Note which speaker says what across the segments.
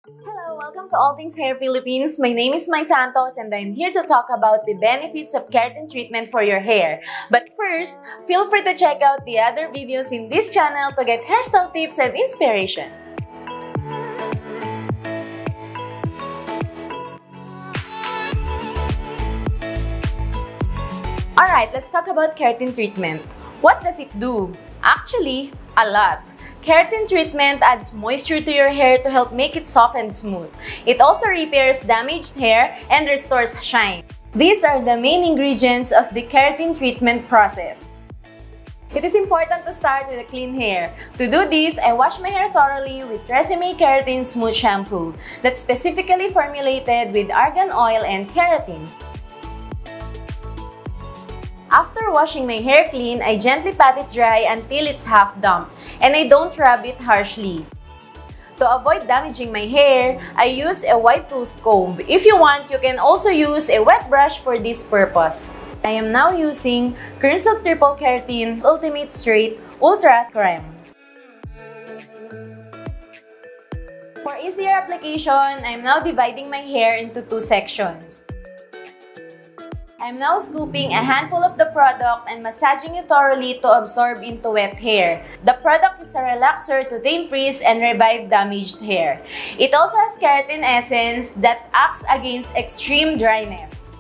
Speaker 1: Hello, welcome to All Things Hair Philippines. My name is Mai Santos and I'm here to talk about the benefits of keratin treatment for your hair. But first, feel free to check out the other videos in this channel to get hairstyle tips and inspiration. Alright, let's talk about keratin treatment. What does it do? Actually, a lot. Keratin treatment adds moisture to your hair to help make it soft and smooth. It also repairs damaged hair and restores shine. These are the main ingredients of the keratin treatment process. It is important to start with a clean hair. To do this, I wash my hair thoroughly with TRESemme Keratin Smooth Shampoo that's specifically formulated with argan oil and keratin. After washing my hair clean, I gently pat it dry until it's half damp, and I don't rub it harshly. To avoid damaging my hair, I use a white tooth comb. If you want, you can also use a wet brush for this purpose. I am now using Crème Triple Keratin Ultimate Straight Ultra Crème. For easier application, I am now dividing my hair into two sections. I'm now scooping a handful of the product and massaging it thoroughly to absorb into wet hair. The product is a relaxer to tame frizz and revive damaged hair. It also has keratin essence that acts against extreme dryness.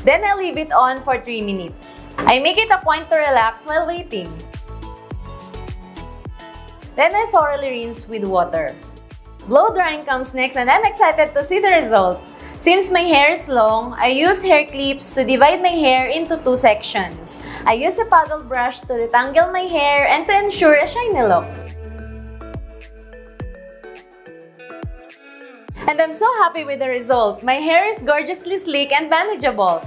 Speaker 1: Then I leave it on for 3 minutes. I make it a point to relax while waiting. Then I thoroughly rinse with water. Blow drying comes next and I'm excited to see the result. Since my hair is long, I use hair clips to divide my hair into two sections. I use a paddle brush to detangle my hair and to ensure a shiny look. And I'm so happy with the result. My hair is gorgeously sleek and manageable.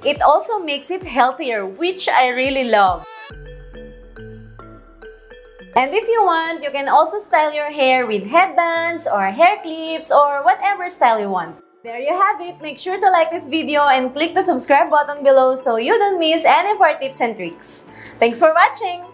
Speaker 1: It also makes it healthier, which I really love. And if you want, you can also style your hair with headbands or hair clips or whatever style you want. There you have it. Make sure to like this video and click the subscribe button below so you don't miss any of our tips and tricks. Thanks for watching!